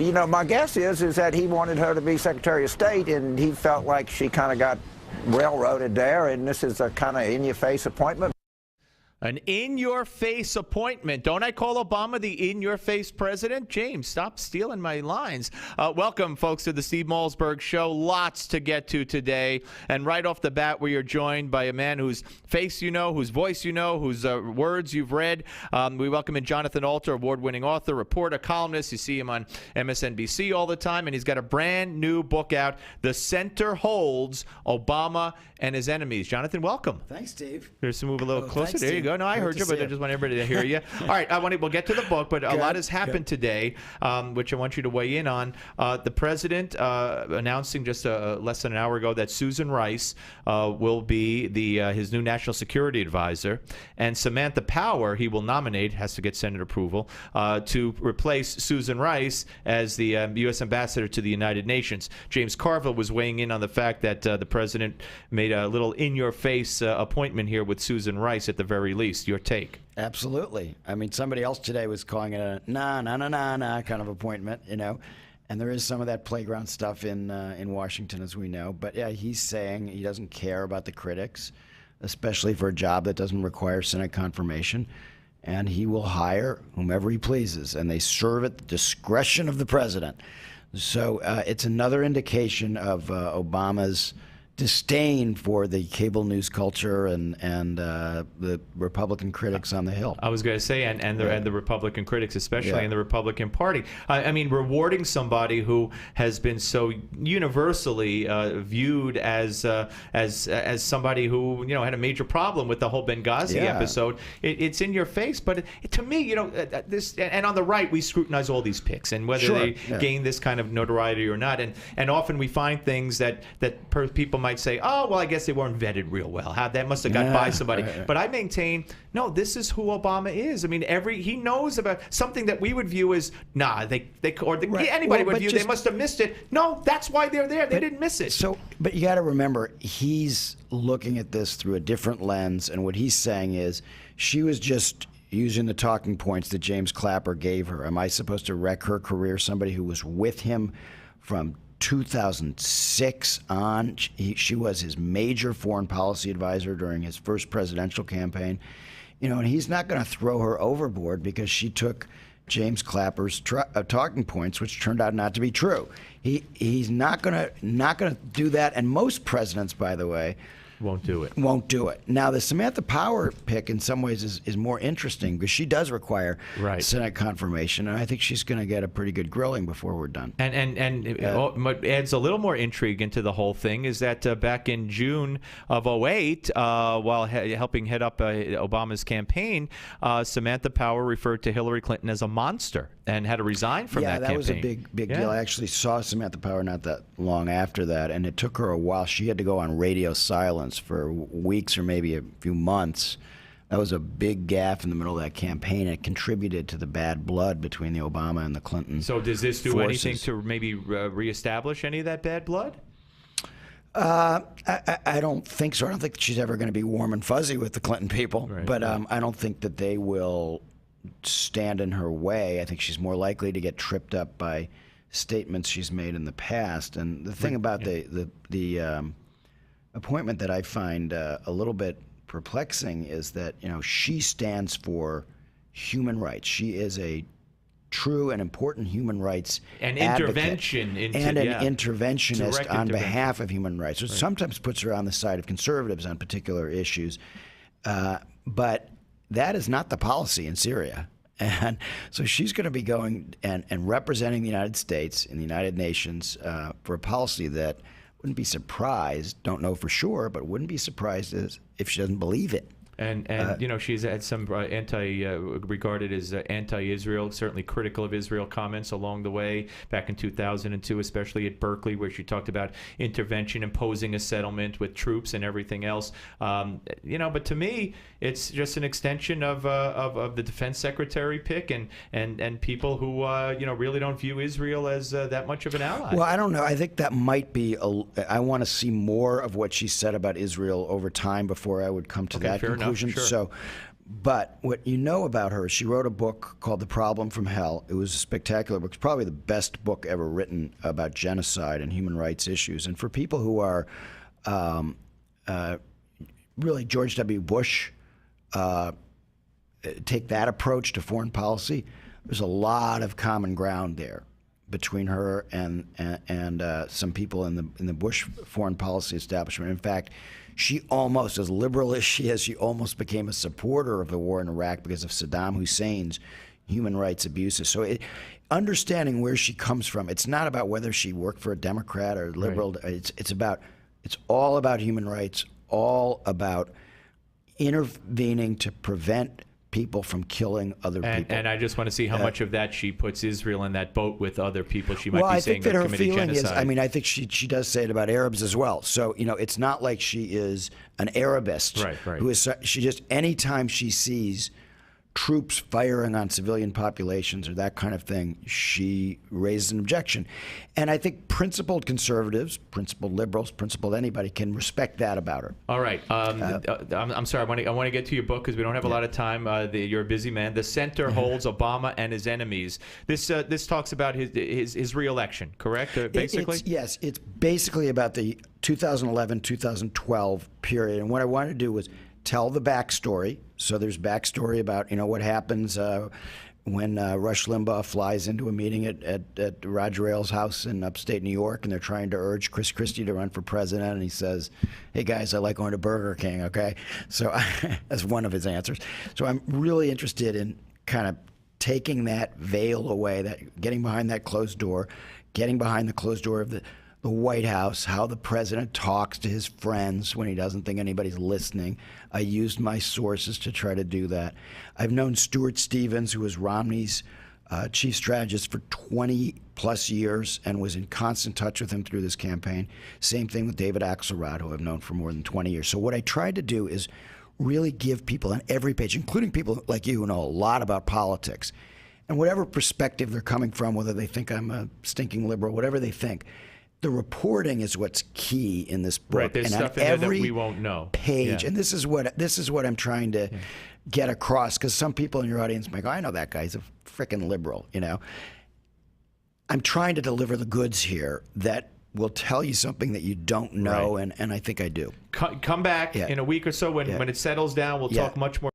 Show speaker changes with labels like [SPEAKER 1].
[SPEAKER 1] you know, my guess is that he wanted her to be Secretary of State, and he felt like she kind of got railroaded there, and this is a kind of in-your-face appointment.
[SPEAKER 2] An in-your-face appointment. Don't I call Obama the in-your-face president? James, stop stealing my lines. Welcome, folks, to the Steve Malzberg Show. Lots to get to today. And right off the bat, we are joined by a man whose face you know, whose voice you know, whose words you've read. We welcome in Jonathan Alter, award-winning author, reporter, columnist. You see him on MSNBC all the time. And he's got a brand new book out, The Center Holds, Obama and His Enemies. Jonathan, welcome.
[SPEAKER 3] Thanks, Steve.
[SPEAKER 2] Here's to move a little closer.
[SPEAKER 3] Thanks,
[SPEAKER 2] there you go. No, I heard you, but I just want everybody to hear you. All right, we'll get to the book, but a lot has happened today, which I want you to weigh in on. The president announcing just less than an hour ago that Susan Rice will be his new national security advisor, and Samantha Power he will nominate, has to get Senate approval, to replace Susan Rice as the U.S. ambassador to the United Nations. James Carville was weighing in on the fact that the president made a little in-your-face appointment here with Susan Rice at the very least. Your take?
[SPEAKER 3] Absolutely. I mean, somebody else today was calling it a nah kind of appointment, you know, and there is some of that playground stuff in Washington, as we know. But yeah, he's saying he doesn't care about the critics, especially for a job that doesn't require Senate confirmation, and he will hire whomever he pleases, and they serve at the discretion of the president. So it's another indication of Obama's disdain for the cable news culture and the Republican critics on the Hill.
[SPEAKER 2] I was going to say, and the Republican critics, especially in the Republican Party. I mean, rewarding somebody who has been so universally viewed as somebody who had a major problem with the whole Benghazi episode. It's in your face, but to me, this. And on the right, we scrutinize all these picks and whether they gain this kind of notoriety or not. And often we find things that people might say, oh, well, I guess they weren't vetted real well. That must have got by somebody. But I maintain, no, this is who Obama is. I mean, he knows about something that we would view as, anybody would view, they must have missed it. No, that's why they're there. They didn't miss it.
[SPEAKER 3] So, but you got to remember, he's looking at this through a different lens, and what he's saying is, she was just using the talking points that James Clapper gave her. Am I supposed to wreck her career? Somebody who was with him from 2006 on. She was his major foreign policy advisor during his first presidential campaign. And he's not going to throw her overboard because she took James Clapper's talking points, which turned out not to be true. He's not going to do that. And most presidents, by the way,
[SPEAKER 2] won't do it.
[SPEAKER 3] Now, the Samantha Power pick in some ways is more interesting because she does require Senate confirmation, and I think she's going to get a pretty good grilling before we're done.
[SPEAKER 2] And what adds a little more intrigue into the whole thing is that back in June of 2008, while helping head up Obama's campaign, Samantha Power referred to Hillary Clinton as a monster and had to resign from that campaign. Yeah, that
[SPEAKER 3] was a big deal. I actually saw Samantha Power not that long after that, and it took her a while. She had to go on radio silence for weeks or maybe a few months. That was a big gaffe in the middle of that campaign. It contributed to the bad blood between the Obama and the Clinton
[SPEAKER 2] So does this do
[SPEAKER 3] forces.
[SPEAKER 2] anything to maybe reestablish any of that bad blood?
[SPEAKER 3] I don't think so. I don't think she's ever going to be warm and fuzzy with the Clinton people. But I don't think that they will stand in her way. I think she's more likely to get tripped up by statements she's made in the past. And the thing about the appointment that I find a little bit perplexing is that she stands for human rights. She is a true and important human rights
[SPEAKER 2] intervention
[SPEAKER 3] and an interventionist on behalf of human rights, which sometimes puts her on the side of conservatives on particular issues. But that is not the policy in Syria. And so she's going to be going and representing the United States in the United Nations for a policy that wouldn't be surprised, don't know for sure, but wouldn't be surprised if she doesn't believe it.
[SPEAKER 2] And she's had some regarded as anti-Israel, certainly critical of Israel comments along the way, back in 2002, especially at Berkeley, where she talked about intervention, imposing a settlement with troops and everything else. But to me, it's just an extension of the defense secretary pick and people who really don't view Israel as that much of an ally.
[SPEAKER 3] Well, I don't know. I think that might be. I want to see more of what she said about Israel over time before I would come to that conclusion.
[SPEAKER 2] Sure.
[SPEAKER 3] So, But what you know about her, she wrote a book called The Problem from Hell. It was a spectacular book. It's probably the best book ever written about genocide and human rights issues. And for people who are really George W. Bush, take that approach to foreign policy, there's a lot of common ground there between her and some people in the Bush foreign policy establishment. In fact, she almost, as liberal as she is, she almost became a supporter of the war in Iraq because of Saddam Hussein's human rights abuses. So understanding where she comes from, it's not about whether she worked for a Democrat or liberal. Right. It's all about human rights, all about intervening to prevent people from killing other people.
[SPEAKER 2] And I just want to see how much of that she puts Israel in that boat with other people she might be saying
[SPEAKER 3] that
[SPEAKER 2] are
[SPEAKER 3] her
[SPEAKER 2] committing
[SPEAKER 3] feeling
[SPEAKER 2] genocide.
[SPEAKER 3] is, I mean, I think she does say it about Arabs as well. So, it's not like she is an Arabist.
[SPEAKER 2] Right.
[SPEAKER 3] Who is, she just, anytime she sees troops firing on civilian populations or that kind of thing, she raises an objection. And I think principled conservatives, principled liberals, principled anybody can respect that about her.
[SPEAKER 2] All right. I'm sorry. I want to get to your book because we don't have a lot of time. You're a busy man. The Center Holds Obama and His Enemies. This talks about his re-election, correct? Basically?
[SPEAKER 3] Yes. It's basically about the 2011-2012 period. And what I wanted to do was tell the backstory. So there's backstory about what happens when Rush Limbaugh flies into a meeting at Roger Ailes' house in upstate New York, and they're trying to urge Chris Christie to run for president, and he says, "Hey guys, I like going to Burger King." Okay, so that's one of his answers. So I'm really interested in kind of taking that veil away, that getting behind that closed door, getting behind the closed door of the White House, how the president talks to his friends when he doesn't think anybody's listening. I used my sources to try to do that. I've known Stuart Stevens, who was Romney's chief strategist for 20 plus years and was in constant touch with him through this campaign. Same thing with David Axelrod, who I've known for more than 20 years. So what I tried to do is really give people on every page, including people like you who know a lot about politics, and whatever perspective they're coming from, whether they think I'm a stinking liberal, whatever they think, the reporting is what's key in this book.
[SPEAKER 2] Right, there's
[SPEAKER 3] and
[SPEAKER 2] stuff in there that we won't know.
[SPEAKER 3] Page,
[SPEAKER 2] yeah.
[SPEAKER 3] And this is what I'm trying to get across, because some people in your audience might go, "I know that guy's a frickin' liberal," I'm trying to deliver the goods here that will tell you something that you don't know, and I think I do.
[SPEAKER 2] Come back in a week or so when it settles down. We'll talk much more